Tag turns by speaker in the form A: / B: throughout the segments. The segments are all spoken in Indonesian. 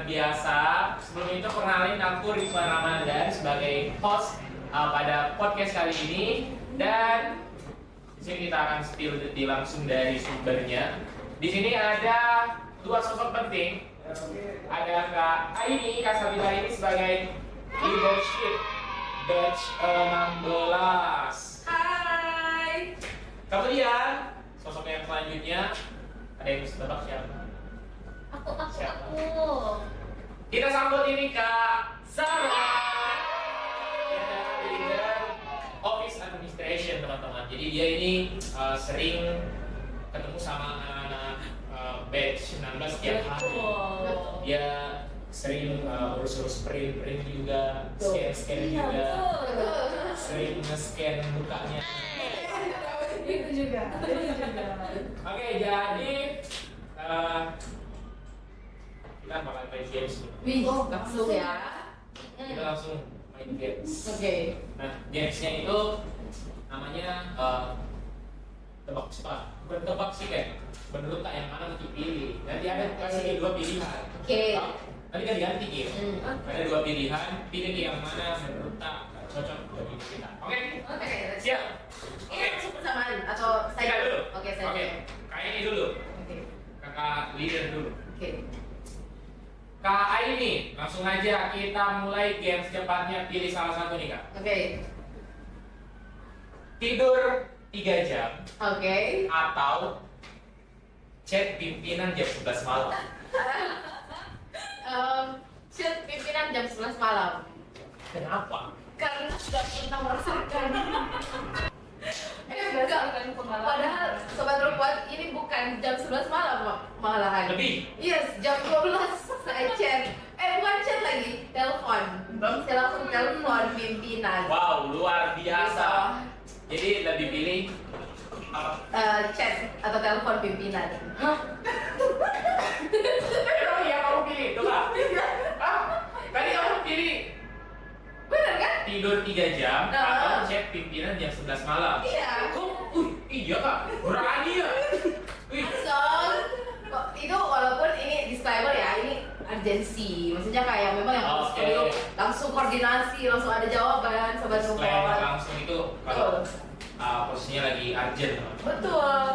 A: biasa. Sebelum itu kenalin aku Rizwan Ramadan sebagai host pada podcast kali ini. Dan di sini kita akan spill langsung dari sumbernya. Di sini ada dua sosok penting. Ada Kak Aini, Kak Sabila ini sebagai leadership batch 16.
B: Hai.
A: Kemudian sosok yang selanjutnya ada yang bisa tebak siapa?
B: Aku.
A: Kita sambut ini Kak Sarah. Dia adalah leader office administration teman-teman. Jadi dia ini sering ketemu sama anak-anak batch 16 setiap hari. Dia sering urus-urus print juga, scan juga, sering nge-scan mukanya.
B: Itu juga.
A: Oke, jadi kita bakal main games nih.
B: Wih, langsung ya.
A: Kita langsung main games.
B: Oke.
A: Nah, gamesnya itu namanya tebak cepat. Bukan tebak sih kayak menurut Kak yang mana untuk pilih. Nanti ada kasih dua pilihan.
B: Oke.
A: Nanti kan diganti gitu. Ada dua pilihan, pilih yang mana menurut Kak cocok bagi kita. Oke?
B: Oke.
A: Siap.
B: Ini langsung bersamaan atau
A: Saya
B: saya
A: dulu.
B: Oke, saya.
A: Oke. Kak ini dulu.
B: Oke.
A: Kakak leader dulu.
B: Oke.
A: Kak Aini, langsung aja kita mulai game secepatnya. Pilih salah satu nih Kak.
B: Oke.
A: Tidur 3 jam
B: Oke.
A: atau chat pimpinan jam 11 malam.
B: Shoot pimpinan jam 11 malam.
A: Kenapa?
B: Karena sudah pernah merasakan. Enggak. Padahal sobat rumput ini bukan jam 11 malam malahan.
A: Lebih?
B: Yes, jam 12 saya chat. Bukan chat lagi, telepon. Saya langsung telepon pimpinan.
A: Wow, luar biasa.
B: Gitu.
A: Jadi lebih pilih apa?
B: Chat atau telepon pimpinan.
A: Hah? Emang iya kamu pilih? Tuh Kak. Hah? Tadi kamu pilih
B: Bener kan?
A: tidur 3 jam atau chat pimpinan jam 11 malam.
B: Iya.
A: Kok? Iya Kak. Berani ya?
B: Langsung. Itu walaupun ini disclaimer ya, ini urgensi. Maksudnya kayak memang yang harus
A: Oke.
B: perlu langsung koordinasi, langsung ada jawaban sobat
A: Disclaimer
B: rumput.
A: langsung itu kalau posisinya lagi urgent.
B: Betul,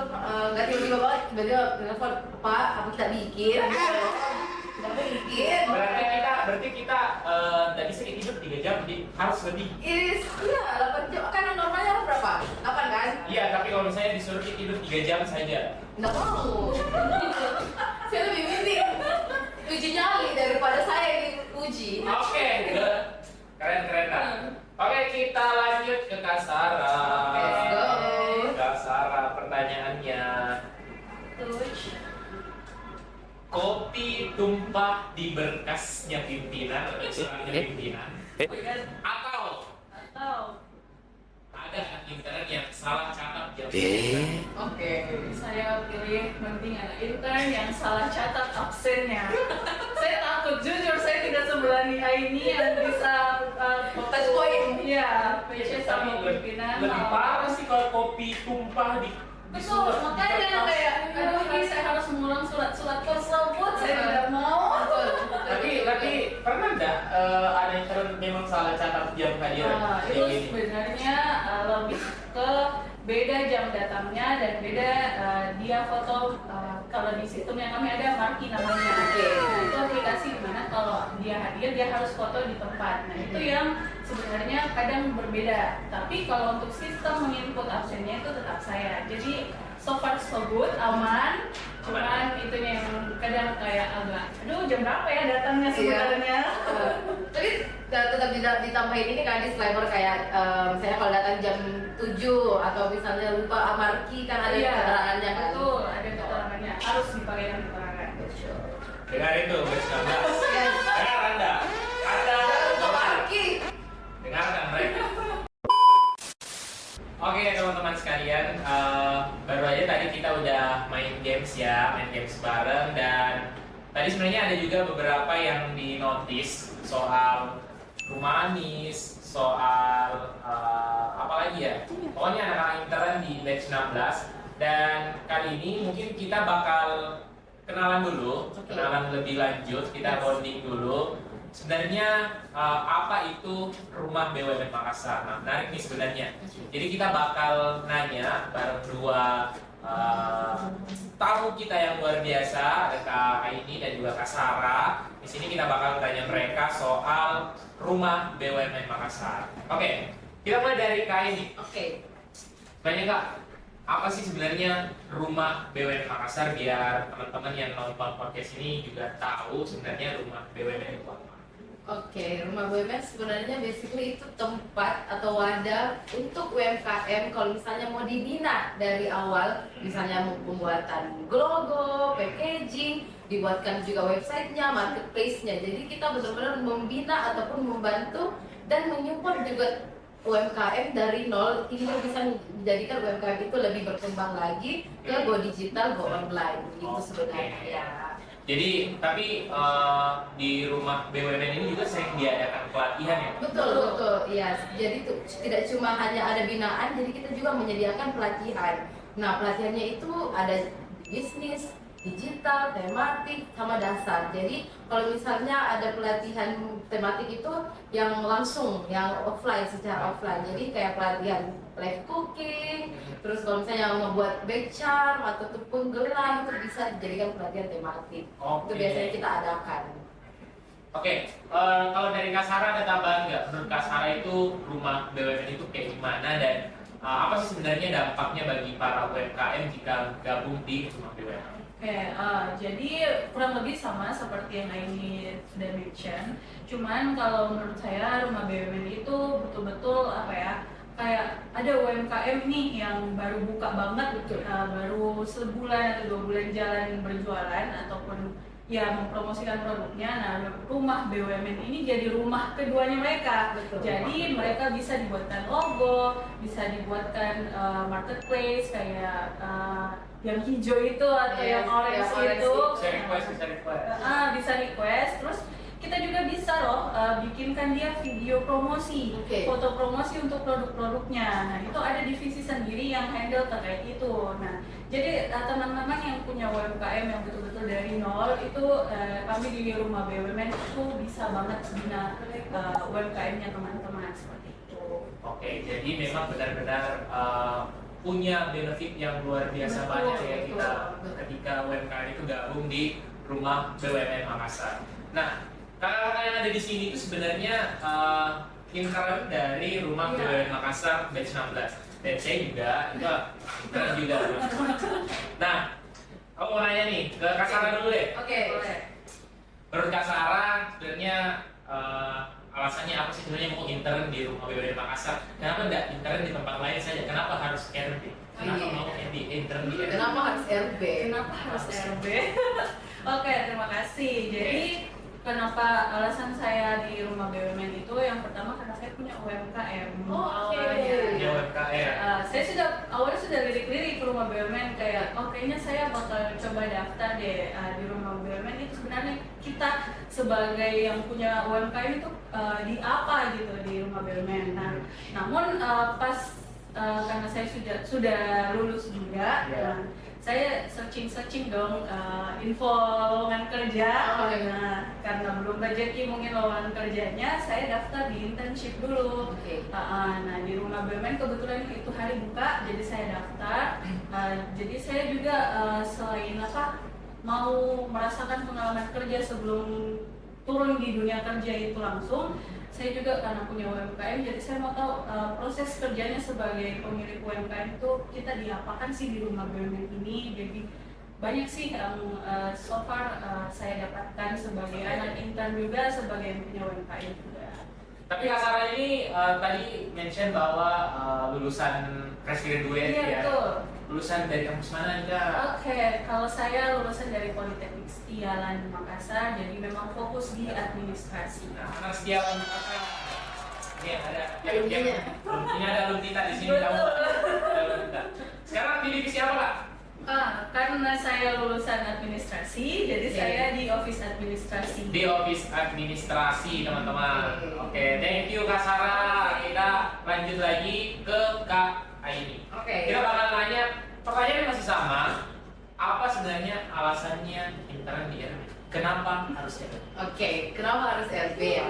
B: nggak tiba-tiba banget, tiba-tiba telepon Pak, aku tidak bikin, tidak bikin.
A: Berarti kita nggak bisa tidur 3 jam, jadi harus lebih.
B: Iya, 8 jam, kan normalnya harus berapa? 8 kan?
A: Iya, tapi kalau misalnya disuruh tidur 3 jam saja.
B: Nggak mau. Saya lebih milih uji nyali daripada saya yang diuji.
A: Oke, keren Kak. Oke, kita lanjut ke Kak Sarah.
B: Let's go.
A: Kak Sarah, pertanyaannya. Kopi tumpah di berkasnya pimpinan atau istilahnya pimpinan, atau ada anak intern yang salah catat jam.
C: Oke, saya pilih mending anak intern yang salah catat absennya. Saya takut, jujur saya tidak seberani Aini yang bisa
B: Touch point.
C: Iya, PC sama pimpinan.
A: Lebih parah sih kalau kopi tumpah di.
C: Betul, makanya kayak aduh ini saya harus mengulang surat-surat tersebut, saya tidak mau.
A: Tapi pernah nggak ada intern memang salah catat jam kalian?
C: Itu sebenarnya lebih ke beda jam datangnya dan beda dia foto kalau di sistem yang kami ada marki namanya. Nah, itu aplikasi dimana kalau dia hadir dia harus foto di tempat. Nah itu yang sebenarnya kadang berbeda. Tapi kalau untuk sistem menginput absennya itu tetap saya. Jadi so far so good, aman. Cuman itunya yang kadang kayak agak, aduh jam berapa ya datangnya sebenarnya?
B: Tapi tetap ditambahin ini kan disclaimer kayak misalnya kalau datang jam 7 atau misalnya lupa marki kan ada keterangannya kan?
C: Betul, ada keterangannya, harus dipakai keterangan.
A: Dengar itu, bersama.
B: Yes.
A: Dengar Anda.
B: Lupa marki.
A: Dengarkan mereka. Oke teman-teman sekalian, baru aja tadi kita udah main games bareng, dan tadi sebenarnya ada juga beberapa yang di notice soal rumah manis, soal apa lagi ya, pokoknya anak-anak intern di batch 16. Dan kali ini mungkin kita bakal kenalan dulu,
B: Oke.
A: kenalan lebih lanjut, kita
B: Yes.
A: bonding dulu. Sebenarnya apa itu Rumah BUMN Makassar? Nah, menarik nih sebenarnya. Jadi kita bakal nanya bareng dua tamu kita yang luar biasa, ada Kak Aini dan juga Kak Sarah. Di sini kita bakal tanya mereka soal Rumah BUMN Makassar. Oke, kita mulai dari Kak Aini.
B: Oke.
A: Banyak Kak, apa sih sebenarnya Rumah BUMN Makassar biar teman-teman yang nonton podcast ini juga tahu sebenarnya Rumah BUMN itu apa?
B: Oke, Rumah BUMN sebenarnya basically itu tempat atau wadah untuk UMKM kalau misalnya mau dibina dari awal, misalnya pembuatan logo, packaging, dibuatkan juga websitenya, marketplace-nya. Jadi kita benar-benar membina ataupun membantu dan menyupport juga UMKM dari nol. Ini bisa menjadikan UMKM itu lebih berkembang lagi ke go digital, go online gitu sebenarnya.
A: Jadi, tapi di Rumah BUMN ini juga sering diadakan pelatihan ya?
B: Betul, iya. Jadi tuh tidak cuma hanya ada binaan, jadi kita juga menyediakan pelatihan. Nah, pelatihannya itu ada bisnis, digital, tematik, sama dasar. Jadi kalau misalnya ada pelatihan tematik itu yang langsung, yang offline, secara offline. Jadi kayak pelatihan live cooking, terus kalau misalnya membuat bake charm ataupun gelang itu bisa dijadikan pelatihan tematik. Itu biasanya kita adakan.
A: Oke, kalau dari Kak Sarah ada tambahan nggak? Menurut Kak Sarah itu Rumah BUMN itu kayak gimana dan apa sih sebenarnya dampaknya bagi para UMKM jika gabung di Rumah BUMN?
C: Oke, jadi kurang lebih sama seperti yang Aini sudah mention. Cuman kalau menurut saya Rumah BUMN itu betul-betul apa ya, kayak ada UMKM nih yang baru buka banget, baru sebulan atau 2 bulan jalan berjualan ataupun ya mempromosikan produknya. Nah, Rumah BUMN ini jadi rumah keduanya mereka.
B: Betul.
C: Jadi mereka bisa dibuatkan logo, bisa dibuatkan marketplace kayak yang hijau itu atau yang orange itu.
A: Bisa request.
C: Bisa request. Terus kita juga bisa loh bikinkan dia video promosi,
B: Oke.
C: foto promosi untuk produk-produknya. Nah, itu ada divisi sendiri yang handle terkait itu. Nah, jadi teman-teman yang punya UMKM yang betul-betul dari nol itu kami di Rumah BUMN itu bisa banget bina UMKM-nya teman-teman seperti itu.
A: Oke, jadi memang benar-benar punya benefit yang luar biasa
C: Betul,
A: banyak ya kita
B: betul.
A: ketika UMKM itu gabung di Rumah BUMN Makassar. Nah, kakak-kakak yang ada di sini itu sebenarnya intern dari Rumah
C: Iya.
A: BUMN Makassar batch 16. Dan saya juga itu intern juga. Nah, aku mau nanya nih ke Kak Sarah dulu deh.
B: Oke.
C: Boleh.
A: Menurut Kak Sarah sebenarnya alasannya apa sih sebenarnya mau intern di Rumah BUMN Makassar? Kenapa enggak intern di tempat lain saja? Kenapa harus RB? Kenapa
B: Iya.
A: mau intern di RB?
B: Kenapa harus RB?
C: Kenapa harus RB? Oke, terima kasih. Jadi kenapa alasan saya di Rumah BUMN itu yang pertama karena saya punya UMKM.
B: Oh, oke.
A: Di UMKM.
C: Saya awalnya sudah lirik-lirik ke Rumah BUMN kayak kayaknya saya bakal coba daftar deh di Rumah BUMN. Itu sebenarnya kita sebagai yang punya UMKM itu di apa gitu di Rumah BUMN. Nah, namun pas karena saya sudah lulus juga,
A: Ya.
C: saya searching dong info lowongan kerja.
B: Oh,
C: Nah, karena belum rezeki mungkin lowongan kerjanya, saya daftar di internship dulu.
B: Oke.
C: Nah, di Rumah BUMN kebetulan itu hari buka, jadi saya daftar. Jadi saya juga selain mau merasakan pengalaman kerja sebelum turun di dunia kerja itu langsung, saya juga karena punya UMKM, jadi saya mau tahu proses kerjanya sebagai pemilik UMKM itu kita diapakan sih di Rumah BUMN ini. Jadi banyak sih yang so far saya dapatkan sebagai anak intern juga, sebagai yang punya UMKM juga.
A: Tapi Kak Sarah ini tadi mention bahwa lulusan fresh graduate
C: Iya,
A: ya.
C: betul.
A: Lulusan dari kampus mana nih Kak?
C: Oke, kalau saya lulusan dari Politeknik Setiawan Makassar, jadi memang fokus di administrasi.
A: Nah, anak setia Makassar. Ini ada
B: Alumninya.
A: ini ada alumni Tita di sini kamu.
C: Betul.
A: Ada alumni Tita. Sekarang di divisi apa Kak?
C: Karena saya lulusan administrasi, jadi
B: Oke.
C: saya di office administrasi.
A: Di office administrasi teman-teman. Oke, thank you Kak Sarah. Kita lanjut lagi ke Kak Aini.
B: Oke.
A: Kita bakal nanya pertanyaannya masih sama. Apa sebenarnya alasan alasannya intern di RB? Kenapa harus RB?
B: Oke, kenapa harus RB ya?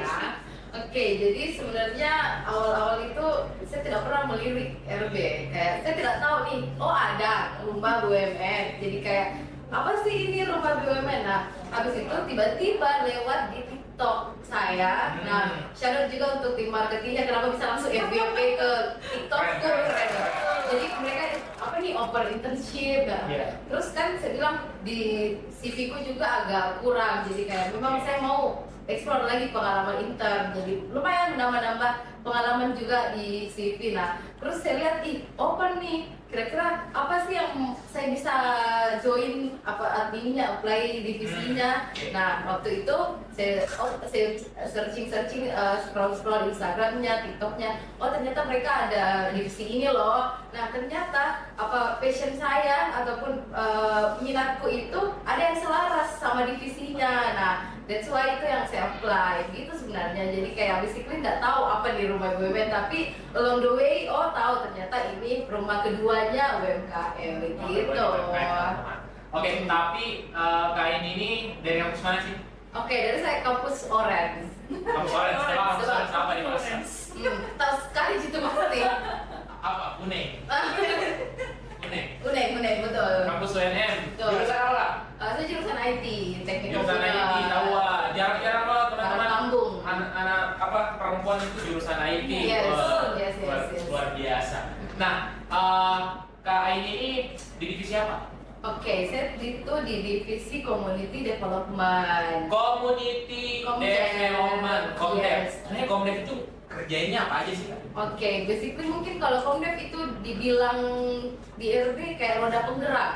B: Oke, jadi sebenarnya awal-awal itu saya tidak pernah melirik RB. Kayak saya tidak tahu nih, oh ada rumah BUMN. Jadi kayak apa sih ini rumah BUMN? Nah, habis itu tiba-tiba lewat di TikTok saya. Nah, shout out juga untuk tim marketingnya kenapa bisa langsung FYP ke TikTok tuh. Jadi mereka apa nih open internship nah. Terus kan saya bilang di CV ku juga agak kurang. Jadi kayak memang saya mau explore lagi pengalaman intern. Jadi lumayan menambah pengalaman juga di CV. Nah, terus saya lihat open nih. Kira-kira apa sih yang saya bisa join apa adminnya, apply divisinya. Nah, waktu itu saya searching scroll Instagramnya, TikToknya. Oh ternyata mereka ada divisi ini loh. Nah ternyata apa passion saya ataupun minatku itu ada yang selaras sama divisinya. Nah that's why itu yang saya apply gitu sebenarnya. Jadi kayak basically nggak tahu apa di rumah BUMN, tapi along the way tahu ternyata ini rumah keduanya UMKM gitu.
A: Oke, tapi kain ini dari kampus mana sih?
B: Oke, dari saya kampus Orange.
A: Kampus Orange, kampus Orange apa di mana?
B: Tahu sekali situ pasti.
A: Apa? Uneng.
B: Uneng, betul.
A: Kampus UNM.
B: Betul.
A: Jurusan apa?
B: Saya jurusan IT, teknik
A: Jurusan IT, tahu lah. Jarang-jarang loh teman-teman.
B: Lambung.
A: Anak apa perempuan itu jurusan IT.
B: Yes,
A: Wah,
B: yes.
A: luar biasa. Nah, Kak Aini ini di divisi apa?
B: Oke, saya itu di divisi Community Development.
A: Community
B: Komdev.
A: Development, Komdev.
B: Yes.
A: Sebenarnya Komdev itu kerjanya apa aja sih, Kak?
B: Oke, basically mungkin kalau Komdev itu dibilang di RB kayak roda penggerak.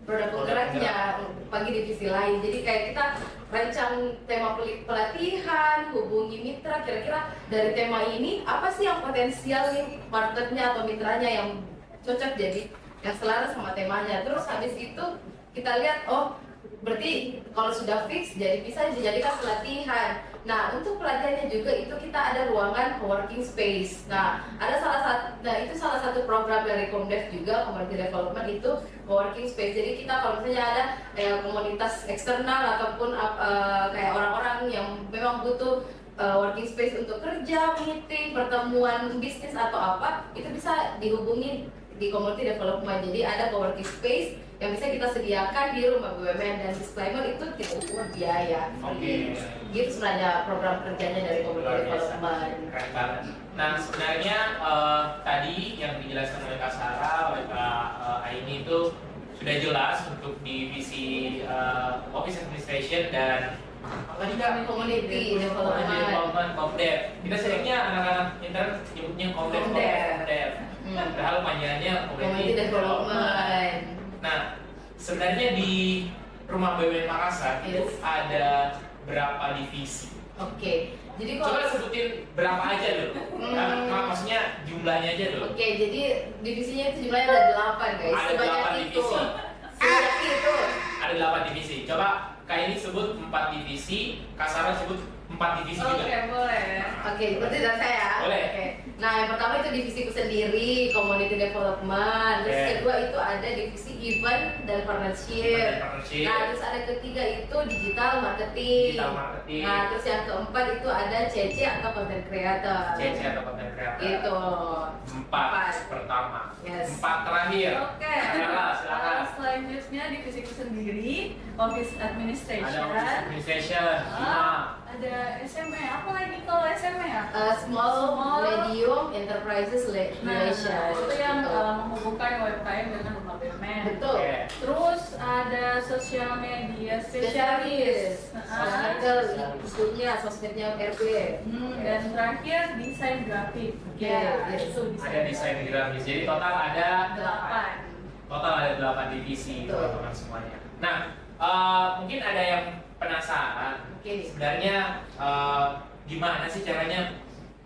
B: Roda penggeraknya bagi divisi lain. Jadi kayak kita rancang tema pelatihan, hubungi mitra, kira-kira dari tema ini apa sih yang potensial nih partnernya atau mitranya yang cocok jadi yang selaras sama temanya. Terus habis itu kita lihat berarti kalau sudah fix jadi bisa dijadikan pelatihan. Nah untuk pelatihannya juga itu kita ada ruangan co-working space. Nah itu salah satu program dari Komdev juga, Community Development itu co-working space. Jadi kita kalau misalnya ada komunitas eksternal ataupun kayak orang-orang yang memang butuh working space untuk kerja, meeting, pertemuan bisnis atau apa, itu bisa dihubungi di Community Development. Jadi ada co-working space yang bisa kita sediakan di rumah BUMN, dan disclaimer itu tidak pungut biaya.
A: Oke.
B: Gitu sebenarnya program kerjanya dari Community Development.
A: Keren banget. Nah sebenarnya tadi yang dijelaskan oleh Kak Sarah, oleh Kak Aini itu sudah jelas untuk divisi Office Administration dan apa tadi Kak?
B: Community Development.
A: Komdev. Kita seringnya anak-anak intern nyebutnya Komdev. Padahal panggilannya
B: Community Development.
A: Nah, sebenarnya di Rumah BUMN Makassar itu ada berapa divisi?
B: Oke, jadi
A: Coba
B: kalau
A: sebutin berapa aja dulu. Maksudnya jumlahnya aja dulu.
B: Oke, jadi divisinya itu jumlahnya ada 8 guys.
A: Ada
B: Sebanyak
A: 8
B: itu.
A: divisi.
B: Sebanyak itu.
A: Ada 8 divisi. Coba Kak ini sebut 4 divisi, Kak Sarah sebut 4 divisi juga.
C: Oke, boleh.
B: Oke, berarti dari saya.
A: Boleh.
B: Oke. Nah, yang pertama itu divisiku sendiri, Community Development. Terus
A: Oke.
B: kedua itu ada divisi Event dan Partnership. Nah, terus ada ketiga itu Digital Marketing.
A: Digital Marketing.
B: Nah, terus yang keempat itu ada CC atau Content Creator.
A: CC atau Content Creator.
B: Gitu.
A: 4 pertama.
B: Yes.
A: 4 terakhir.
C: Oke.
A: Silakan.
C: Selanjutnya divisiku sendiri, Office Administration.
A: Ada Office Administration.
C: Ada SMA. Apa lagi kalau SMA ya?
B: Small, Medium, Enterprises Relation.
C: Itu yang
B: Gitu.
C: menghubungkan UMKM dengan rumah BUMN.
B: Betul.
A: Oke.
C: Terus ada sosial media
B: Spesialis.
C: spesialis.
B: Sosmednya RB.
C: Dan terakhir desain grafik.
B: Oke,
C: Ya,
B: yes.
C: itu
A: Ada desain grafis. Jadi total ada
C: 8.
A: divisi
B: Betul.
A: teman-teman semuanya. Nah, mungkin ada yang penasaran.
B: Oke.
A: Sebenarnya gimana sih caranya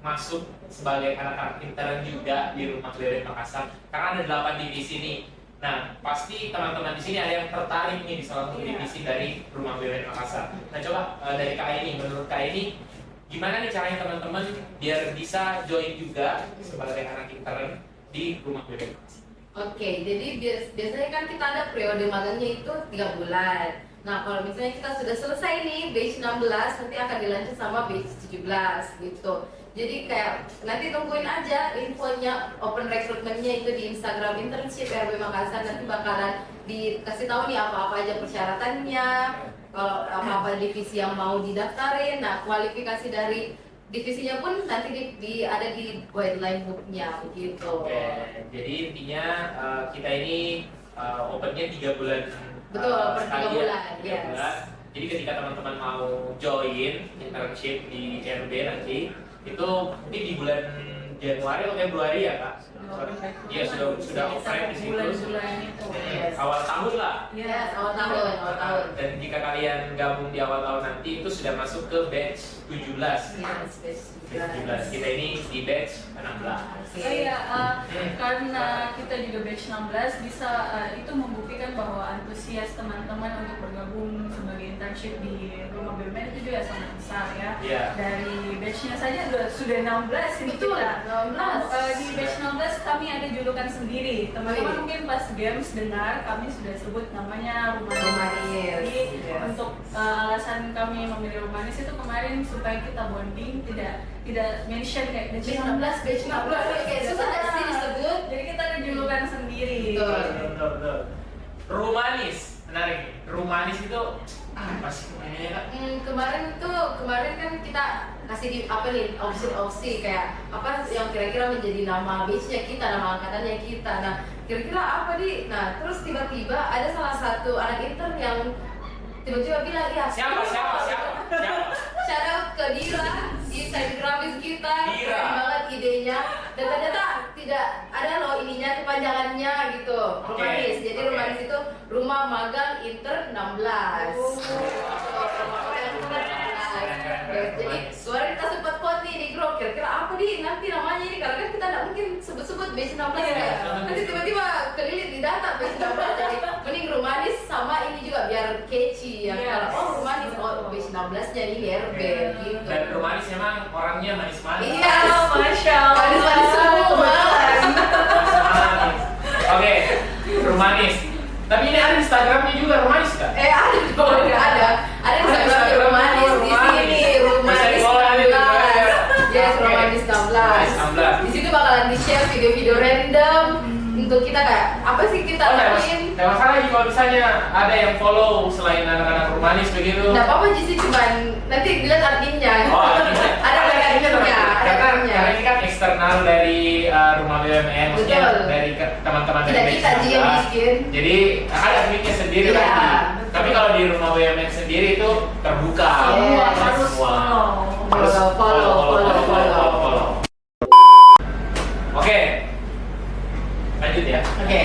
A: masuk sebagai anak-anak intern juga di Rumah BUMN Makassar? Karena ada 8 divisi nih. Nah, pasti teman-teman di sini ada yang tertarik nih di salah satu divisi dari Rumah BUMN Makassar. Nah, coba dari Kak ini, menurut Kak ini, gimana nih caranya teman-teman biar bisa join juga sebagai anak intern di Rumah BUMN Makassar?
B: Oke, jadi biasanya kan kita ada periode magangnya itu 3 bulan. Nah, kalau misalnya kita sudah selesai nih batch 16, nanti akan dilanjut sama batch 17 gitu. Jadi kayak nanti tungguin aja infonya open recruitment-nya itu di Instagram internship RB Makassar, nanti bakalan dikasih tahu nih apa-apa aja persyaratannya, kalau apa-apa divisi yang mau didaftarin. Nah, kualifikasi dari divisinya pun nanti ada di guideline book-nya begitu.
A: Oke, jadi intinya kita ini opennya 3 bulan.
B: Betul, per 3
A: sekali ya,
B: bulan,
A: 3
B: yes.
A: bulan. Jadi ketika teman-teman mau join internship di RB nanti, itu mungkin di bulan Januari atau Februari ya Kak? Iya, sudah offline di situ.
C: Bulan-bulan itu.
A: Awal tahun lah.
B: Yes, awal tahun.
A: Dan jika kalian gabung di awal tahun nanti itu sudah masuk ke batch 17.
B: Yes, batch
A: 17. Kita ini di batch 16.
C: Oh iya, karena kita juga batch 16 bisa itu membuktikan bahwa antusias teman-teman untuk bergabung sebagai internship di Rumah BUMN itu juga sangat besar ya.
A: Iya.
C: Dari batchnya saja sudah 16 ini
B: Betul,
C: kita.
B: 16.
C: Di batch 16 kami ada julukan sendiri. Teman-teman mungkin pas games dengar kami sudah sebut namanya Rumah
B: Rumanis.
C: Jadi
B: Yes.
C: untuk alasan kami memilih Rumanis itu kemarin supaya kita bonding, tidak mention kayak batch 16, batch 16
B: Kayak susah nggak sih disebut?
C: jadi kita ada julukan sendiri.
A: Betul. Rumanis, menarik. Rumanis itu apa sih namanya Kak?
B: Kemarin kan kita kasih di apa nih opsi kayak apa yang kira-kira menjadi nama batchnya kita, nama angkatannya kita. Nah, kira-kira apa nih? Nah, terus tiba-tiba ada salah satu anak intern yang tiba-tiba bilang, ya
A: Siapa?
B: shout out ke Dira, desain grafis kita,
A: Dira.
B: keren banget idenya. Dan ternyata tidak ada loh ininya kepanjangannya gitu.
A: Oke.
B: Rumanis. Jadi
A: Oke.
B: Rumanis itu Rumah Magang Intern 16. Jadi kemarin kita sempat vote nih di grup, kira-kira apa nih nanti namanya ini, karena kan kita nggak mungkin sebut-sebut batch 16
C: Iya.
B: ya. Nanti tiba-tiba kelilit di data batch 16, jadi mending Rumanis sama ini juga biar catchy ya.
C: Iya.
B: Kalau oh Rumanis, oh batch 16 nya ini RB gitu.
A: Dan Rumanis memang orangnya manis-manis.
B: Iya,
C: Masya Allah.
B: manis-manis semua.
A: Manis. Oke, Rumanis. Tapi ini ada Instagramnya juga Rumanis Kak?
B: Ada dong, ada Instagram Rumanis di sini, Rumanis 16. Yes, Rumanis 16. Di situ bakalan di-share video-video random untuk kita kayak apa sih kita lakuin.
A: Tidak masalah lagi kalau misalnya ada yang follow selain anak-anak Rumanis begitu.
B: Nggak apa-apa sih, cuman nanti dilihat adminnya.
A: Oh, adminnya.
B: Ada adminnya, ada adminnya.
A: Karena ini kan eksternal dari Rumah BUMN, maksudnya
B: Betul.
A: dari teman-teman dari
B: Tidak
A: batch
B: kita aja yang
A: 16.
B: bikin.
A: Jadi ada adminnya sendiri
B: Iya,
A: lagi.
B: betul.
A: Tapi kalau di Rumah BUMN sendiri itu terbuka.
C: Semua
B: Yes.
C: harus follow.
A: Harus follow. Oke, lanjut ya.
B: Oke.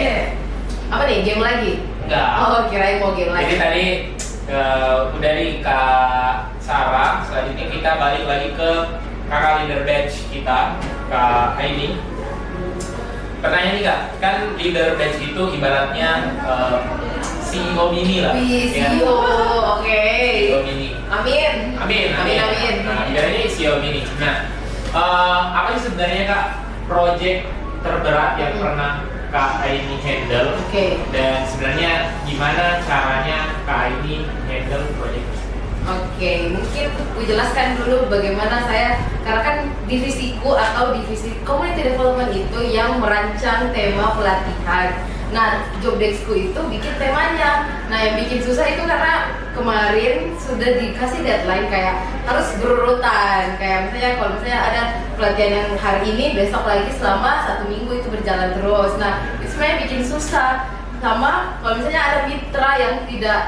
B: Apa nih, game lagi?
A: Enggak.
B: Oh, kirain mau game
A: Jadi
B: lagi.
A: tadi udah nih Kak Sarah, selanjutnya kita balik lagi ke kakak leader batch kita, Kak Aini. Pertanyaan nih Kak, kan leader batch itu ibaratnya CEO mini lah.
B: CEO, oke.
A: CEO mini.
B: Amin.
A: Amin. Nah, ibaratnya CEO mini. Nah, apa sih sebenarnya Kak project terberat yang pernah Kak Aini handle?
B: Oke.
A: Dan sebenarnya gimana caranya Kak Aini handle project tersebut?
B: Oke, mungkin gue jelaskan dulu bagaimana saya, karena kan divisiku atau divisi community development itu yang merancang tema pelatihan. Nah, job deskku itu bikin temanya. Nah, yang bikin susah itu karena kemarin sudah dikasih deadline kayak harus berurutan. Kayak misalnya kalau misalnya ada pelatihan yang hari ini, besok lagi selama 1 minggu itu berjalan terus. Nah, itu sebenarnya bikin susah. Sama kalau misalnya ada mitra yang tidak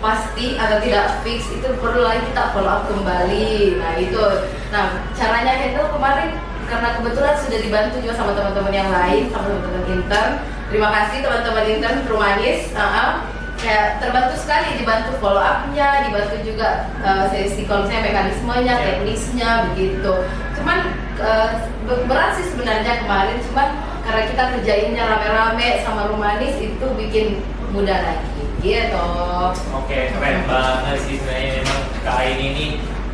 B: pasti atau tidak fix, itu perlu lagi kita follow up kembali. Nah itu, caranya handle kemarin karena kebetulan sudah dibantu juga sama teman-teman yang lain, sama teman-teman intern. Terima kasih teman-teman intern Rumanis, kayak terbantu sekali, dibantu follow up-nya, dibantu juga sesi kalau misalnya mekanismenya, teknisnya begitu. Cuman berat sih sebenarnya kemarin, cuman karena kita kerjainnya rame-rame sama Rumanis itu bikin mudah lagi gitu.
A: Oke, keren banget sih sebenarnya, memang Kak Aini ini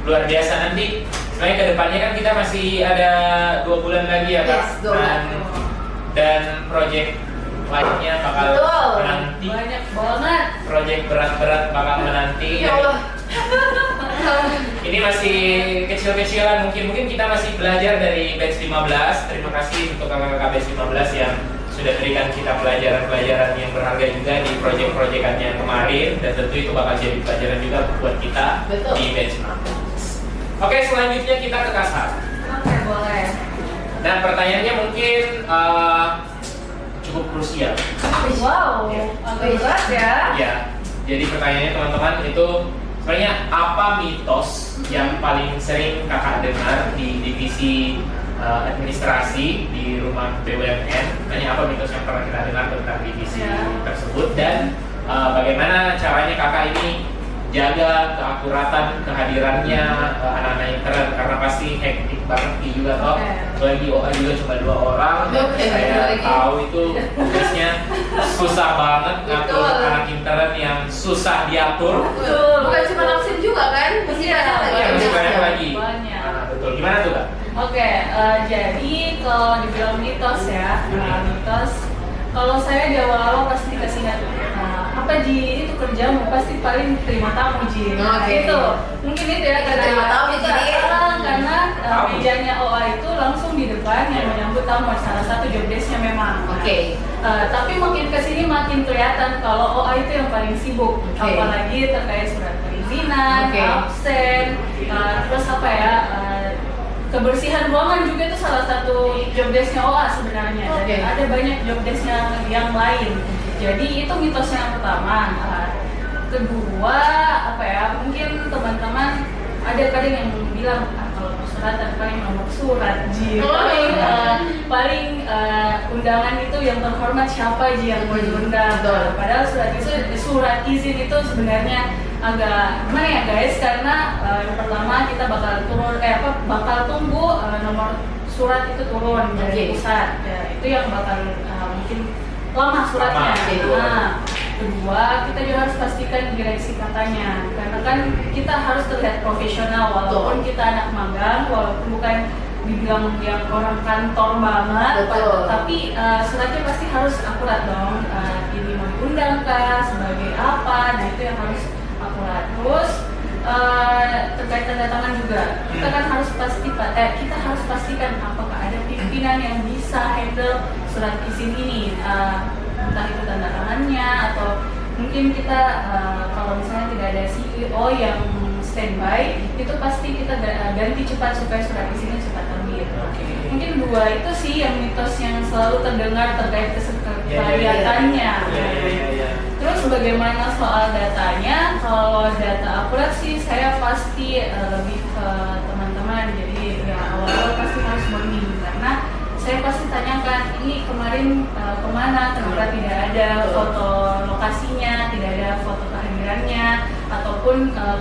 A: luar biasa. Nanti sebenarnya kedepannya kan kita masih ada 2 bulan lagi ya Kak.
B: Yes, 2 bulan.
A: Dan project lainnya bakal
B: Betul.
A: menanti.
C: Banyak banget.
A: Proyek berat-berat bakal menanti.
B: Ya Allah.
A: Ini masih kecil-kecilan, mungkin kita masih belajar dari batch 15. Terima kasih untuk kakak-kakak batch 15 yang sudah berikan kita pelajaran-pelajaran yang berharga juga di proyek-proyekannya kemarin, dan tentu itu bakal jadi pelajaran juga buat kita.
B: Betul.
A: Di batch 16. Oke, selanjutnya kita ke kasar.
C: Oke, boleh.
A: Dan pertanyaannya mungkin cukup krusial.
C: Wow, agak berat ya.
A: Ya, jadi pertanyaannya teman-teman itu sebenarnya apa mitos yang paling sering kakak dengar di divisi administrasi di rumah BUMN? Tanya apa mitos yang pernah kita dengar tentang divisi tersebut, dan bagaimana caranya kakak ini jaga keakuratan kehadirannya anak-anak intern, karena pasti hektik banget juga toh. Lagi OA juga cuma 2 orang. Saya tahu itu tugasnya susah banget ngatur anak intern yang susah diatur.
C: Betul.
B: Bukan cuma lapsin juga kan? Masih
C: Iya,
B: banyak lagi.
A: Ya, masih banyak lagi.
C: Banyak.
A: Nah, betul. Gimana tuh kak?
C: Oke, jadi kalau dibilang mitos ya, mitos. Kalau saya di awal-awal pasti dikasih apa Ji, itu kerjamu pasti paling terima tamu Ji.
B: Oke.
C: Itu mungkin itu ya karena
B: Terima tamu jadi
C: karena mejanya OA itu langsung di depan yang menyambut tamu, salah satu job desk-nya memang.
B: Oke.
C: Tapi makin kesini makin kelihatan kalau OA itu yang paling sibuk, apalagi terkait surat perizinan, absen, terus apa ya, kebersihan ruangan juga itu salah satu job desk-nya OA sebenarnya. Dan ada banyak job desk-nya yang lain. Jadi itu mitos yang pertama. Kedua, apa ya, mungkin teman-teman ada kadang yang bilang kalau persuratan paling nomor surat Ji. Paling undangan itu yang terhormat siapa Ji yang mau diundang. Padahal surat izin itu sebenarnya agak gimana ya guys, karena yang pertama kita bakal tunggu nomor surat itu turun dari pusat. Ya, itu yang bakal mungkin lama suratnya. Kedua, kita juga harus pastikan direksi katanya, karena kan kita harus terlihat profesional walaupun kita anak magang, walaupun bukan dibilang yang orang kantor banget, tapi suratnya pasti harus akurat dong. Ini mau diundang kah, sebagai apa, nah itu yang harus akurat. Terus terkait tanda tangan juga, kita kan harus pastikan apakah ada pimpinan yang bisa handle surat izin ini, entah itu tanda tangannya atau mungkin kita kalau misalnya tidak ada CEO yang standby, itu pasti kita ganti cepat supaya surat izinnya cepat terbit. Mungkin 2 itu sih yang mitos yang selalu terdengar terkait kelihatannya. Terus bagaimana soal datanya? Kalau data akurat sih saya pasti lebih ke teman-teman, jadi ya awal-awal pasti harus bonding, karena saya pasti tanyakan ini kemarin kemana, kenapa tidak ada foto lokasinya, tidak ada foto kehadirannya, ataupun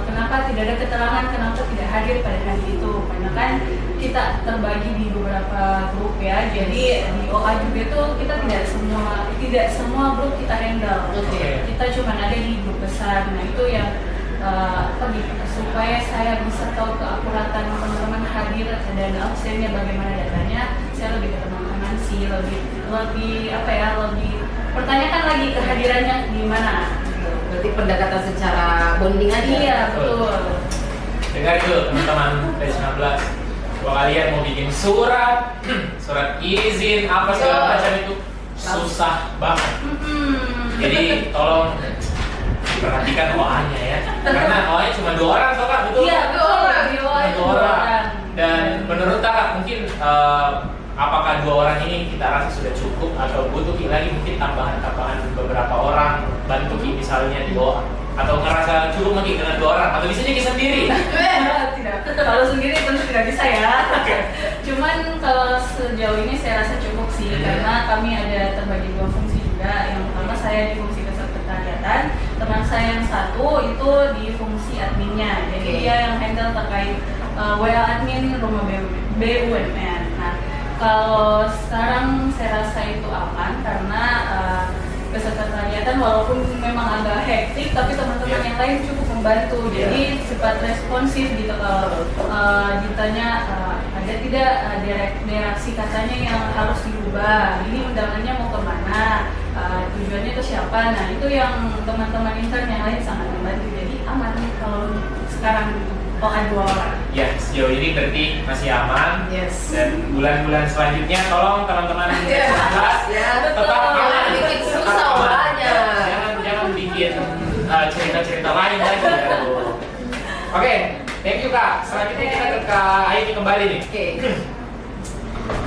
C: kenapa tidak ada keterangan kenapa tidak hadir pada hari itu. Karena kan kita terbagi di beberapa grup ya, jadi di OA juga itu kita tidak semua grup kita handle. Kita cuma ada di grup besar. Nah itu yang supaya saya bisa tahu keakuratan teman-teman hadir dan absennya bagaimana datanya, saya lebih ke teman-teman sih, lebih apa ya, lebih pertanyakan lagi kehadirannya gimana.
B: Berarti pendekatan secara bonding aja.
C: Iya betul.
A: Dengar itu teman-teman batch 16, kalau kalian mau bikin surat izin apa segala macam itu susah banget. Jadi tolong perhatikan OA-nya ya, karena OA-nya cuma 2 orang toh kak, betul?
C: Iya betul,
A: dua orang. Dan menurut kakak mungkin apakah 2 orang ini kita rasa sudah cukup atau butuh lagi mungkin tambahan beberapa orang bantu misalnya di OA, atau ngerasa cukup lagi dengan 2 orang, atau bisa jadi sendiri?
C: Tidak, kalau sendiri tentu tidak bisa ya. Cuman kalau sejauh ini saya rasa cukup sih, karena kami ada terbagi 2 fungsi juga. Yang pertama saya di fungsi kesekretariatan, teman saya yang satu itu di fungsi adminnya, jadi dia yang handle terkait WA admin rumah BUMN. Nah kalau sekarang saya rasa itu aman, karena kesekretariatan walaupun memang agak hektik, tapi teman-teman yang lain cukup membantu, jadi cepat responsif gitu. Kalau ditanya ada tidak direksi katanya yang harus diubah, ini undangannya mau kemana, tujuannya ke siapa. Nah itu yang teman-teman intern yang lain sangat membantu, jadi aman kalau sekarang ada 2 orang.
A: Ya, sejauh ini berarti masih aman.
B: Yes.
A: Dan bulan-bulan selanjutnya tolong teman-teman kelas
B: Ya,
A: tetap
B: jangan
A: aman.
B: bikin
A: Tetap
B: susah
A: aman.
B: orangnya.
A: Jangan bikin cerita-cerita lain lagi. Oke, thank you Kak. Selanjutnya kita ke Kak Aini kembali nih.
B: Oke.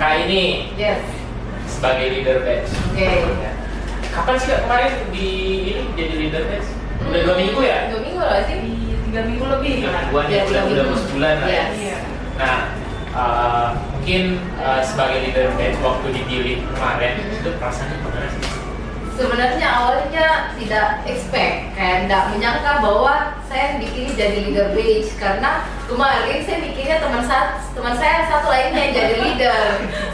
A: Kak Aini
B: Yes.
A: sebagai leader batch.
B: Oke.
A: Kapan sih Kak kemarin di ini jadi leader batch? Udah 2 minggu ya?
B: 2 minggu lah sih.
C: Di 3 minggu lebih.
A: Mingguan ya,
B: Ya, 3
A: udah
B: minggu.
A: sebulan lah ya.
B: Yes.
C: Iya.
A: Nah, mungkin sebagai leader batch waktu dipilih kemarin itu perasaannya gimana sih?
B: Sebenarnya awalnya tidak expect, kayak tidak menyangka bahwa saya dipilih jadi leader batch karena kemarin saya mikirnya teman saya satu lainnya yang jadi leader.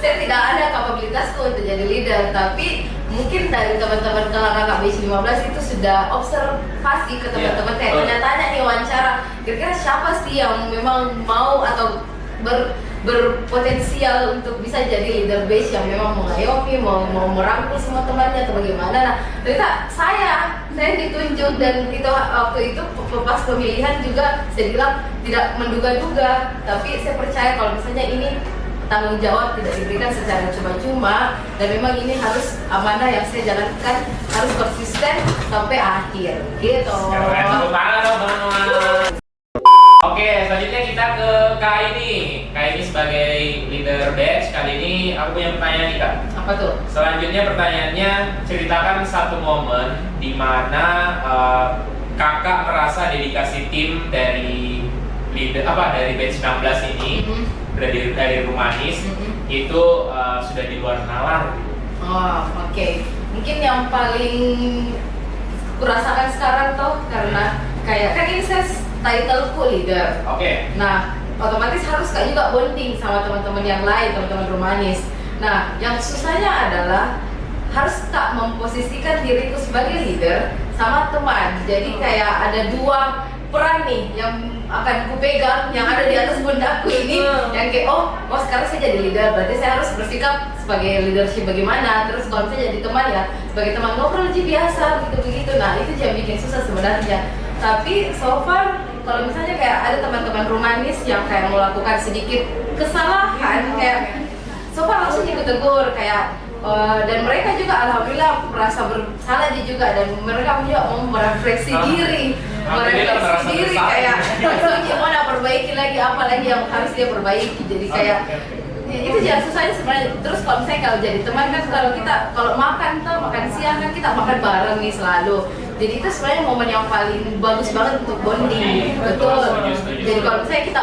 B: Saya tidak ada kapabilitasku untuk jadi leader, tapi mungkin dari teman-teman kakak batch 15 itu sudah observasi ke teman-teman kayak tanya-tanya nih wawancara, kira-kira siapa sih yang memang mau atau berpotensial untuk bisa jadi leader batch yang memang mengayomi, mau merangkul semua temannya atau bagaimana. Nah, ternyata saya ditunjuk, dan itu waktu itu pas pemilihan juga saya bilang tidak menduga-duga, tapi saya percaya kalau misalnya ini tanggung jawab tidak diberikan secara cuma-cuma, dan memang ini harus amanah yang saya jalankan, harus konsisten sampai akhir gitu.
A: Keren, tepuk tangan dong teman-teman. Oke, selanjutnya kita ke Kak Aini. Kak Aini sebagai leader batch, kali ini aku punya pertanyaan nih Kak.
B: Apa tuh?
A: Selanjutnya pertanyaannya, ceritakan satu momen di mana kakak merasa dedikasi tim dari dari batch 19 ini dari Rumanis itu sudah di luar nalar.
B: Oh, oke. Mungkin yang paling kurasakan sekarang toh karena kayak kan ini saya titleku leader.
A: Oke.
B: Nah, otomatis harus Kak juga bonding sama teman-teman yang lain, teman-teman Rumanis. Nah, yang susahnya adalah harus Kak memposisikan diriku sebagai leader sama teman. Jadi kayak ada 2 peran nih yang akan kupegang, yang ada di atas pundakku ini, yang kayak oh sekarang saya jadi leader, berarti saya harus bersikap sebagai leadership bagaimana. Terus kalau saya jadi teman ya sebagai teman ngobrol aja biasa begitu. Nah, itu yang bikin susah sebenarnya. Tapi so far kalau misalnya kayak ada teman-teman Rumanis yang kayak melakukan sedikit kesalahan, kayak so far langsung ikut tegur kayak dan mereka juga alhamdulillah merasa bersalah juga, dan mereka juga mau merefleksi diri, kayak maksudnya mana perbaiki lagi, apa lagi yang harus dia perbaiki. Jadi kayak itu jangan susahnya sebenarnya. Terus kalau misalnya kalau jadi teman kan, kalau makan siang kan kita makan bareng nih selalu. Jadi itu sebenarnya momen yang paling bagus banget untuk bonding. Betul. Jadi kalau misalnya kita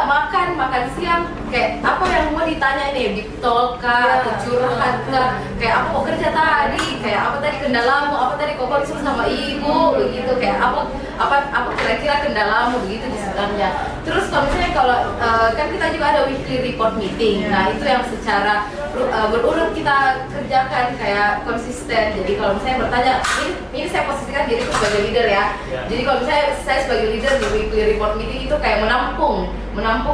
B: makan siang, kayak apa yang mau ditanya nih, deep talk kah, atau curhat kah, kayak apa mau kerja tadi, kayak apa tadi kendalamu, apa tadi kau konsul sama ibu, begitu, kayak apa kira-kira kendalamu begitu di sebenarnya. Terus kalau misalnya kan kita juga ada weekly report meeting. Nah, itu yang secara berurut kita kerjakan kayak konsisten. Jadi kalau misalnya bertanya, ini saya posisikan diriku sebagai leader ya. Jadi kalau misalnya saya sebagai leader di weekly report meeting itu kayak menampung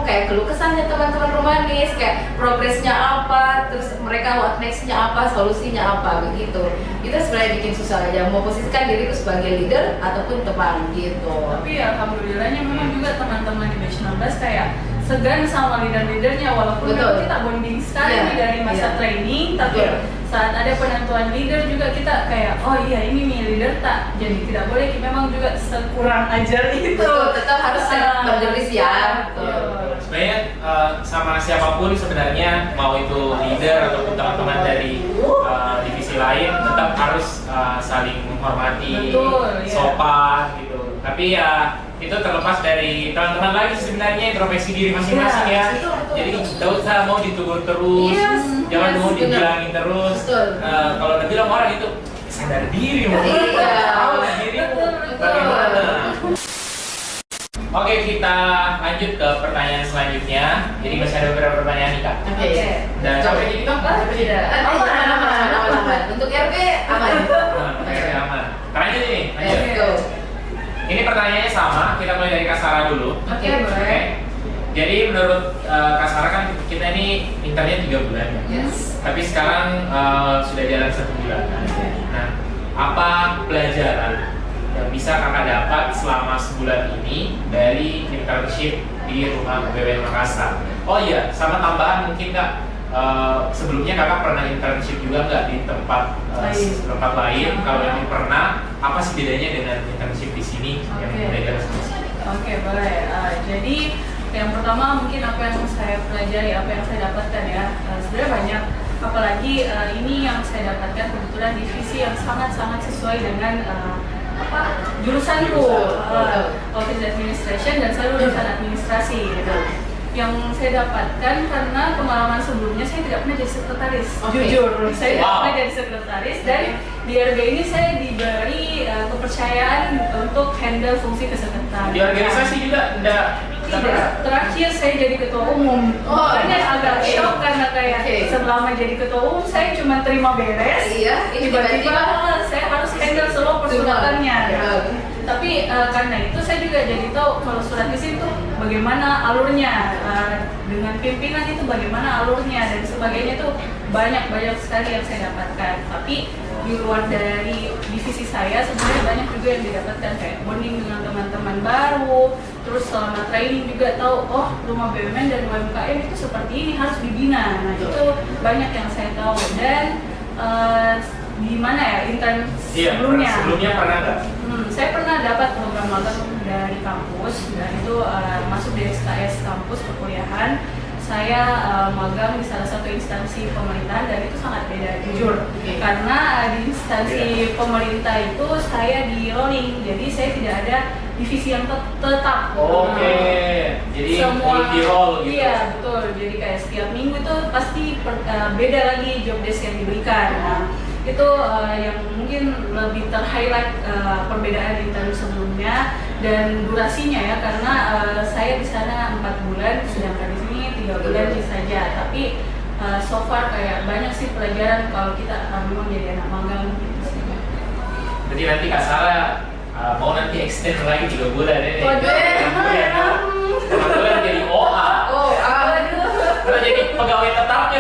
B: kayak keluh kesahnya teman-teman Rumanis, kayak progresnya apa, terus mereka what next-nya apa, solusinya apa begitu. Itu sebenarnya bikin susah aja mau posisikan diriku sebagai leader ataupun teman gitu.
C: Tapi alhamdulillahnya memang juga teman-teman di batch 16 kayak segan sama leader-leadernya, walaupun memang kita bonding sekali nih dari masa training, tapi saat ada penentuan leader juga kita kayak oh iya ini nih leader tak, jadi tidak boleh memang juga sekurang ajar itu.
B: Betul, tetap harus bergeris ya.
A: Sebenarnya sama siapapun sebenarnya, mau itu leader ataupun teman-teman dari divisi lain, tetap harus saling menghormati, sopan gitu. Tapi ya itu terlepas dari teman-teman lagi sebenarnya, introspeksi diri masing-masing ya. Jadi tidak usah mau ditegur terus, jangan mau dibilangin terus. Kalau udah bilang orang itu sadar diri, mau tahu diri bagaimana. Oke, kita lanjut ke pertanyaan selanjutnya. Jadi masih ada beberapa pertanyaan nih Kak.
B: Oke.
A: Dan sampai jadi Kak?
B: Aman. Untuk RP aman.
A: Aman. Lanjut ini.
B: Let's go.
A: Ini pertanyaannya sama, kita mulai dari Kak Sarah dulu.
B: Oke, boleh.
A: Jadi menurut Kak Sarah kan kita ini internnya 3 bulan ya.
B: Yes.
A: Tapi sekarang sudah jalan 1 bulan. Nah, apa pelajaran yang bisa kakak dapat selama sebulan ini dari internship di Rumah BUMN Makassar? Oh iya, sama tambahan mungkin kak, sebelumnya kakak pernah internship juga nggak di tempat lain? Kalau memang pernah, apa sih bedanya dengan internship di sini yang beda?
C: Oke, boleh. Jadi yang pertama mungkin apa yang saya pelajari, apa yang saya dapatkan ya, sebenarnya banyak. Apalagi ini yang saya dapatkan kebetulan divisi yang sangat-sangat sesuai dengan jurusanku, Office Administration, dan saya lulusan administrasi gitu. Yang saya dapatkan karena pengalaman sebelumnya saya tidak pernah jadi sekretaris. Jujur, saya tidak pernah jadi sekretaris, dan di RB ini saya diberi kepercayaan untuk handle fungsi kesekretarian.
A: Di organisasi juga tidak.
C: Terakhir saya jadi ketua umum. Makanya agak shock karena kayak selama jadi ketua umum saya cuma terima beres. Tiba-tiba saya harus handle semua persyaratannya. Tapi karena itu saya juga jadi tahu kalau surat isi itu bagaimana alurnya, dengan pimpinan itu bagaimana alurnya dan sebagainya, itu banyak sekali yang saya dapatkan. Tapi di luar dari divisi saya sebenarnya banyak juga yang didapatkan, kayak bonding dengan teman-teman baru, terus selama training juga tahu Rumah BUMN dan UMKM itu seperti ini, harus dibina. Nah itu banyak yang saya tahu. Dan di mana ya intern sebelumnya
A: pernah nggak?
C: Saya pernah dapat program magang dari kampus, dan itu masuk di SKS kampus perkuliahan. Saya magang di salah satu instansi pemerintahan, dan itu sangat beda jujur. Karena di instansi pemerintah itu saya di rolling, jadi saya tidak ada divisi yang tetap.
A: Jadi
C: semua
A: di roll gitu.
C: Iya betul. Jadi kayak setiap minggu itu pasti beda lagi job desk yang diberikan. Nah, itu yang mungkin lebih ter-highlight perbedaan intern sebelumnya, dan durasinya ya, karena saya di sana 4 bulan, sedangkan di sini 3 bulan saja. Tapi so far kayak banyak sih pelajaran kalau kita memang jadi anak magang gitu.
A: Jadi nanti Kak Sarah mau nanti extend lagi 3 bulan ini. 3 bulan jadi OA. Karena jadi pegawai tetapnya.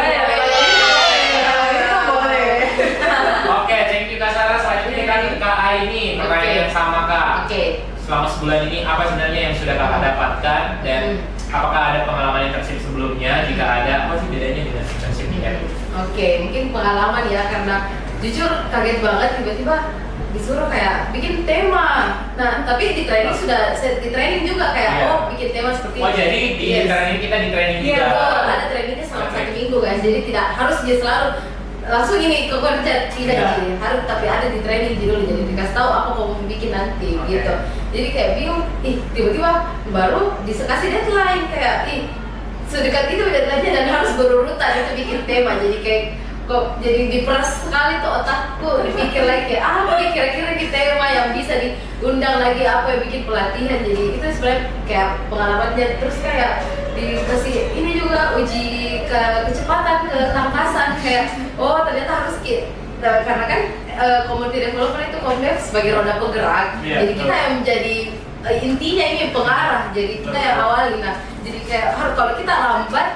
A: Oke, thank you Kak Sarah. Selanjutnya kan Kak Aini, pertanyaan yang sama Kak. Selama sebulan ini apa sebenarnya yang sudah kakak dapatkan, dan apakah ada pengalaman internship sebelumnya? Jika ada, apa sih bedanya dengan internship di RB?
B: Mungkin pengalaman ya, karena jujur kaget banget tiba-tiba disuruh kayak bikin tema. Nah, tapi di training di training juga kayak bikin tema seperti ini.
A: Jadi di training kita di training juga.
B: Iya, ada trainingnya selama 1 minggu guys. Jadi tidak harus dia selalu langsung ini ke kerja, tidak jadi harus, tapi ada di training dulu, jadi dikasih tahu apa kamu bikin nanti gitu. Jadi kayak bingung, tiba-tiba baru kasih deadline, kayak sedekat itu deadline-nya dan harus berurutan itu bikin tema. Jadi kayak kok jadi diperas sekali tuh otakku, dipikir lagi kayak apa kira-kira di tema yang bisa diundang lagi, apa yang bikin pelatihan. Jadi itu sebenarnya kayak pengalamannya. Terus kayak dikasih ini juga uji kecepatan, ketangkasan, kayak ternyata harus karena kan community developer itu Komdev sebagai roda penggerak. Jadi kita yang menjadi intinya ini pengarah, jadi kita yang awali. Nah jadi kayak kalau kita lambat,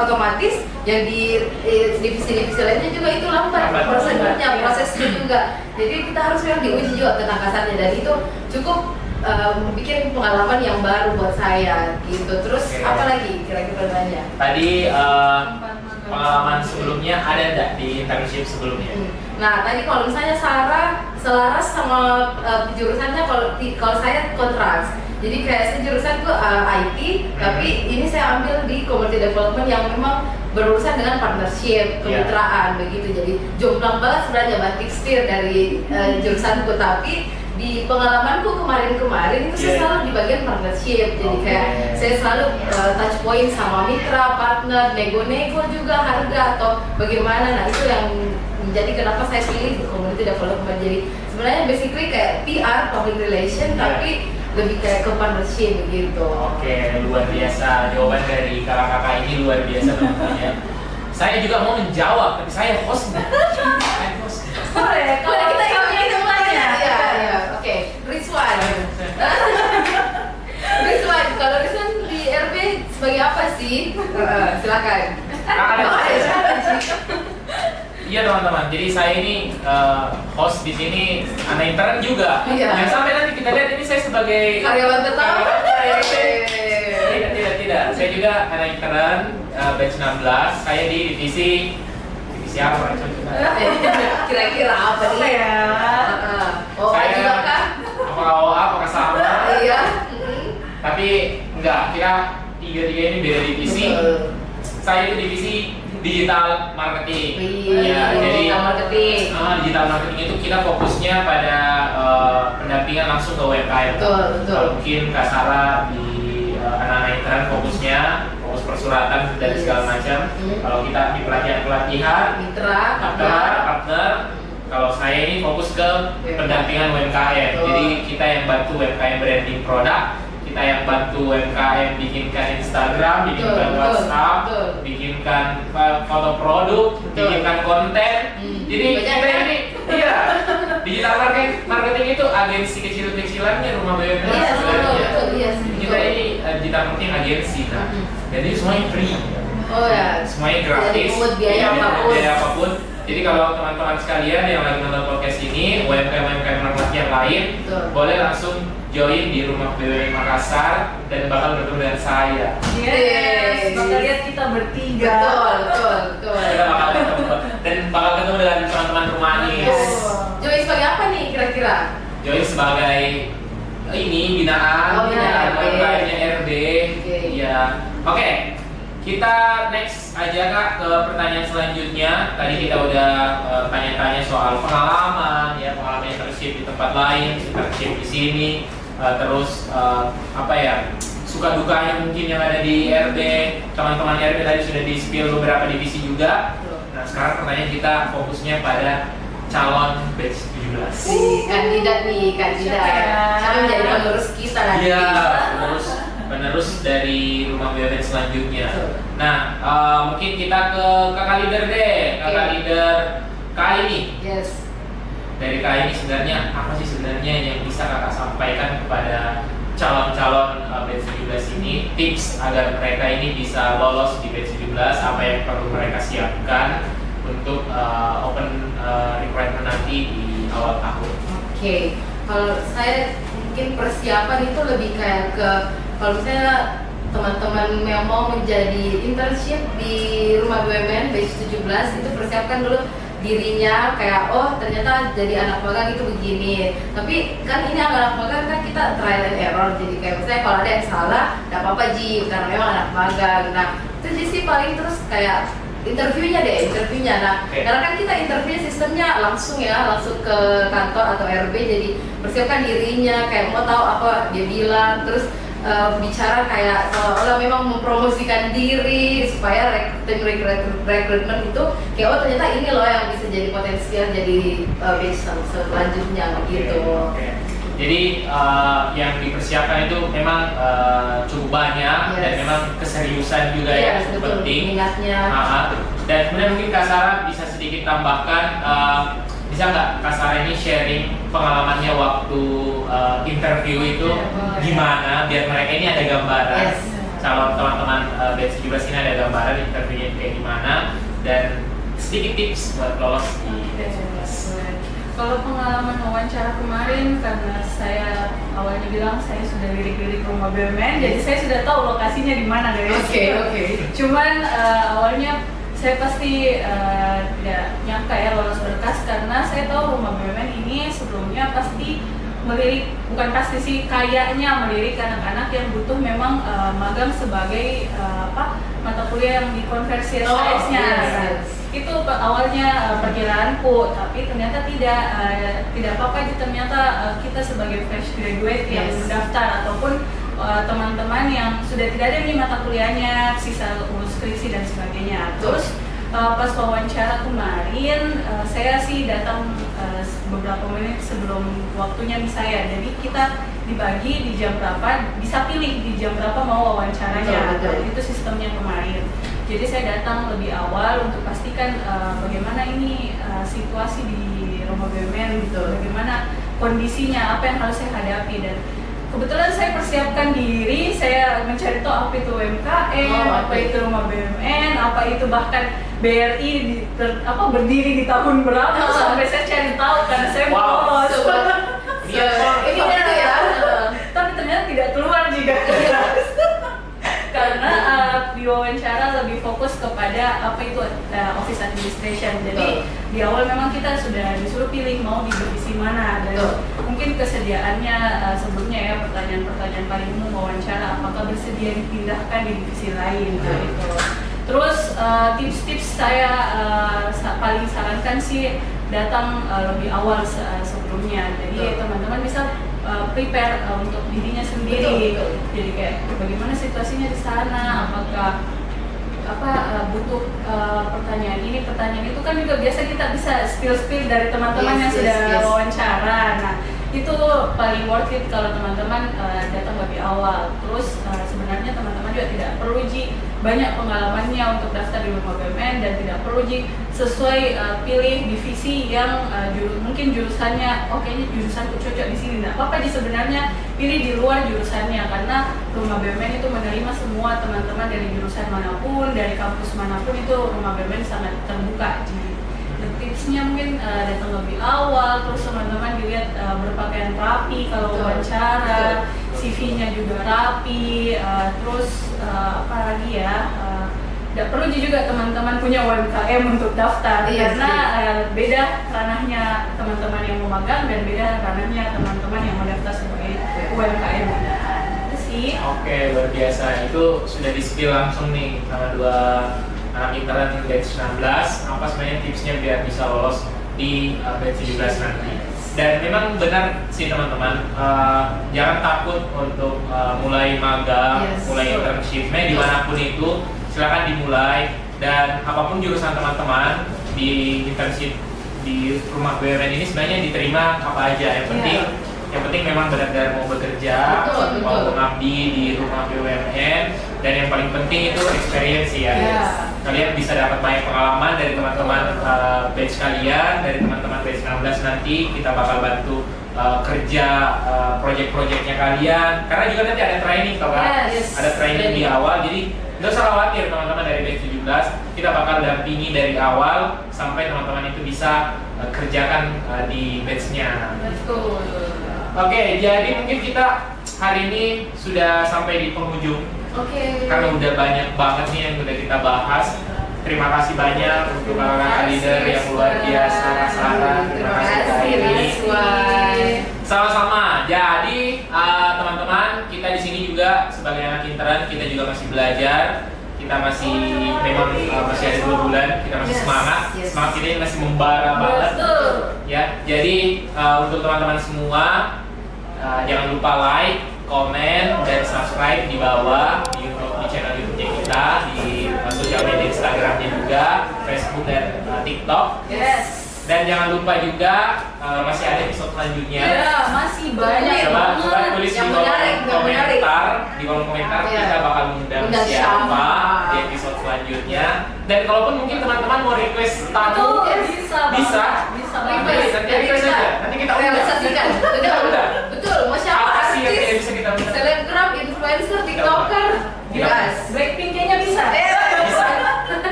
B: otomatis yang di divisi-divisi lainnya juga itu lambat prosedurnya, prosesnya juga. Jadi kita harus memang diuji juga ketangkasannya, dan itu cukup bikin pengalaman yang baru buat saya gitu. Terus apa lagi kira-kira banyak?
A: Tadi pengalaman sebelumnya ada nggak di internship sebelumnya?
B: Nah tadi kalau misalnya Sarah selaras sama jurusannya, kalau saya kontras. Jadi kayak saya jurusan ke IT, tapi ini saya ambil di community development yang memang berurusan dengan partnership, kemitraan begitu. Jadi jomplang banget sebenarnya batik setir dari jurusanku, tapi di pengalamanku kemarin itu saya selalu di bagian partnership. Jadi kayak saya selalu touch point sama mitra, partner, nego-nego juga harga atau bagaimana. Nah itu yang menjadi kenapa saya pilih community development. Jadi sebenarnya basically kayak PR, public relation, tapi lebih kayak ke partnership begitu.
A: Luar biasa jawaban dari kakak-kakak ini, luar biasa tentunya. Saya juga mau menjawab, tapi saya host.
C: Boleh, kalau kita yang mulanya.
B: Oke, Rizwan. Rizwan, kalau Rizwan di RB sebagai apa sih? Silakan.
A: Iya teman-teman, jadi saya ini host di sini, anak intern juga.
B: Iya.
A: Yang sampai nanti kita lihat ini saya sebagai
B: Karyawan tetap.
A: Tidak. Saya juga anak intern batch 16. Saya di divisi apa?
B: Kira-kira apa nih?
C: ya?
B: Oh,
A: Saya
B: juga kan?
A: apakah OA, apakah sama?
B: Iya.
A: Tapi enggak, kita tiga-tiga ini beda divisi.
B: Betul.
A: Saya itu divisi digital marketing.
B: Iya,
A: jadi
B: marketing.
A: Digital marketing itu kita fokusnya pada pendampingan langsung ke UMKM.
B: Betul.
A: Kalau mungkin Kak Sarah di anak-anak intern fokus persuratan dan segala macam. Kalau kita di pelatihan
B: Mitra,
A: partner. Kalau saya ini fokus ke pendampingan UMKM.
B: Betul.
A: Jadi kita yang bantu UMKM branding produk, kita yang bantu UMKM bikinkan Instagram, bikinkan
B: Betul,
A: WhatsApp,
B: betul.
A: bikinkan foto produk,
B: Betul.
A: bikinkan konten. Jadi
B: Banyak
A: kita
B: kan?
A: ini, iya, digital marketing itu agensi kecil-kecilannya rumah BUMN
B: Iya,
A: sebenarnya.
B: betul, iya.
A: Kita ini digital marketing agensi, nah, dan ini semuanya free.
B: Oh ya.
A: Semuanya gratis,
B: Jadi pungut biaya
A: tidak
B: apapun.
A: biaya apapun. Jadi kalau teman-teman sekalian yang lagi nonton podcast ini, UMKM yang lain,
B: Betul.
A: boleh langsung join di rumah BUMN Makassar dan bakal bertemu dengan saya.
C: Yes, bakal lihat kita bertiga.
B: Betul.
A: Kita bakal ketemu dan bakal ketemu dengan teman-teman Rumanis.
B: Yes. Joy sebagai apa nih kira-kira?
A: Join sebagai ini binaan,
B: Oh, binaan RB.
A: UMKM-nya RB.
B: Oke.
A: Iya. Oke. Kita next aja Kak ke pertanyaan selanjutnya. Tadi kita udah tanya-tanya soal pengalaman internship di tempat lain, internship di sini, terus apa ya, suka dukanya mungkin yang ada di RB. Teman-teman RB tadi sudah di-spill beberapa divisi juga. Nah, sekarang pertanyaan kita fokusnya pada calon batch 17.
B: Kandidat.
C: Siapa ya?
B: Siapa menjadi penerus kita nanti?
A: Iya, penerus dari rumah BUMN selanjutnya.
B: Betul.
A: Nah, mungkin kita ke kakak leader deh, kakak
B: Oke.
A: leader KAI nih.
B: Yes.
A: Dari KAI ini sebenarnya apa sih sebenarnya yang bisa kakak sampaikan kepada calon-calon batch 17 ini, tips agar mereka ini bisa lolos di batch 17, apa yang perlu mereka siapkan untuk open requirement nanti di awal tahun.
B: Oke. Kalau saya mungkin persiapan itu lebih kayak ke kalau misalnya teman-teman yang mau menjadi internship di rumah BUMN batch 17 itu persiapkan dulu dirinya kayak oh ternyata jadi anak magang itu begini, tapi kan ini anak magang kan kita trial and error, jadi kayak misalnya kalau ada yang salah gak apa-apa Ji karena memang anak magang. Nah itu jadi sih paling terus kayak interviewnya. Nah, karena kan kita interview sistemnya langsung ke kantor atau RB, jadi persiapkan dirinya kayak mau tahu apa dia bilang, terus bicara kayak seolah memang mempromosikan diri supaya rekrutmen itu kayak oh ternyata ini loh yang bisa jadi potensial jadi batch selanjutnya gitu.
A: Oke. Jadi yang dipersiapkan itu memang cukup banyak.
B: Yes.
A: Dan memang keseriusan juga
B: Yes,
A: yang
B: betul.
A: penting.
B: Minatnya.
A: Dan kemudian mungkin Kak Sarah bisa sedikit tambahkan, bisa nggak Kak Sarah ini sharing pengalamannya waktu interview itu gimana, biar mereka ini ada gambaran.
B: Yes.
A: Calon teman-teman batch 17 ini ada gambaran interviewnya kayak gimana, dan sedikit tips buat lolos di batch 17.
C: Kalau pengalaman wawancara kemarin, karena saya awalnya bilang saya sudah lirik-lirik rumah BUMN, jadi saya sudah tahu lokasinya di mana guys.
B: Oke.
C: Cuman awalnya saya pasti tidak nyangka ya lolos berkas, karena saya tahu rumah BUMN ini sebelumnya pasti melirik, bukan pasti sih, kayaknya melirik anak-anak yang butuh memang magang sebagai mata kuliah yang dikonversi SKS-nya.
B: Yes.
C: Itu awalnya perkiraanku, tapi ternyata tidak apa-apa. Ternyata kita sebagai fresh graduate yang
B: Yes.
C: mendaftar ataupun teman-teman yang sudah tidak ada nih mata kuliahnya, sisa urus skripsi dan sebagainya. Terus pas wawancara kemarin, saya sih datang beberapa menit sebelum waktunya nih saya. Jadi kita dibagi di jam berapa, bisa pilih di jam berapa mau wawancaranya.
B: Betul.
C: Itu sistemnya kemarin. Jadi saya datang lebih awal untuk pastikan bagaimana ini situasi di rumah BUMN gitu, bagaimana kondisinya, apa yang harus saya hadapi. Dan kebetulan saya persiapkan diri, saya mencari tahu apa itu UMKM, apa itu rumah BUMN, apa itu bahkan BRI berdiri di tahun berapa, sampai saya cari tahu karena saya mau lolos.
B: Ini benar ya.
C: Tapi ternyata tidak keluar juga. Karena di wawancara lebih fokus kepada apa itu office administration. Jadi di awal memang kita sudah disuruh pilih mau di divisi mana, dan mungkin kesediaannya sebelumnya ya, pertanyaan-pertanyaan paling umum wawancara, apakah bersedia dipindahkan di divisi lain gitu. Terus tips-tips saya paling sarankan sih datang lebih awal sebelumnya. Jadi teman-teman bisa prepare untuk dirinya sendiri. Jadi kayak bagaimana situasinya di sana, apakah butuh pertanyaan ini, pertanyaan itu, kan juga biasa kita bisa spill dari teman-teman yang sudah wawancara. Nah, itu paling worth it kalau teman-teman datang lebih awal. Terus sebenarnya teman-teman juga tidak perlu banyak pengalamannya untuk daftar di rumah BUMN, dan tidak perlu sesuai pilih divisi yang mungkin jurusannya kayaknya jurusanku cocok di sini. Nah, apa sebenarnya pilih di luar jurusannya, karena rumah BUMN itu menerima semua teman-teman dari jurusan manapun, dari kampus manapun. Itu rumah BUMN sangat terbuka. Tipsnya mungkin datang lebih awal, terus teman-teman dilihat berpakaian rapi kalau wawancara, CV-nya juga rapi, terus apa lagi ya, tidak perlu juga teman-teman punya UMKM untuk daftar, karena beda ranahnya teman-teman yang mau magang dan beda ranahnya teman-teman yang mau daftar sebagai UMKM. Itu sih.
A: Oke, luar biasa. Itu sudah di-spill langsung nih sama dua anak intern batch 16, apa sebenarnya tipsnya biar bisa lolos di batch 17 nanti. Dan memang benar sih teman-teman, jangan takut untuk mulai magang, mulai internship, dimanapun itu silakan dimulai. Dan apapun jurusan teman-teman di internship di rumah BUMN ini sebenarnya diterima apa aja, yang penting memang benar-benar mau bekerja, mau mengabdi di rumah BUMN, dan yang paling penting itu experience ya. Kalian bisa dapat banyak pengalaman dari teman-teman batch kalian, dari teman-teman batch 16 nanti kita bakal bantu kerja project-projectnya kalian, karena juga nanti ada training toh kan, ada training di awal, jadi nggak usah khawatir teman-teman dari batch 17, kita bakal dampingi dari awal sampai teman-teman itu bisa kerjakan di batch-nya.
C: Betul.
A: Oke, jadi mungkin kita hari ini sudah sampai di penghujung. Karena udah banyak banget nih yang udah kita bahas. Terima kasih banyak untuk kakak leader yang luar biasa, Sarah. Terima kasih Kak Iri. Sama-sama. Jadi teman-teman, kita di sini juga sebagai anak intern, kita juga masih belajar. Kita masih masih ada 2 bulan, kita masih semangat kita ini masih membara banget. Ya, jadi untuk teman-teman semua, jangan lupa like, komen, dan subscribe di bawah di channel YouTube-nya kita, di sosial media Instagram-nya juga, Facebook dan TikTok. Dan jangan lupa juga masih ada episode selanjutnya.
C: Masih banyak.
A: Coba tulis di kolom komentar, kita bakal mengundang siapa di episode selanjutnya. Dan kalaupun mungkin teman-teman mau request tamu, bisa. Nanti request aja. Nanti kita
B: realisasikan. Betul. Mau siapa?
A: Apa sih yang tidak bisa kita undang?
B: Selebgram, influencer, tiktoker.
C: Blackpink kayaknya bisa.
A: Bisa.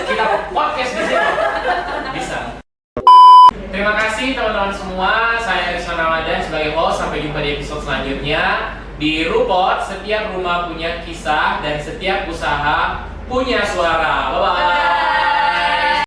A: Kita podcast di sini. Bisa. Terima kasih teman-teman semua. Saya Rizwan Ramadan sebagai host. Sampai jumpa di episode selanjutnya. Di Rupot, setiap rumah punya kisah dan setiap usaha punya suara. Bye-bye.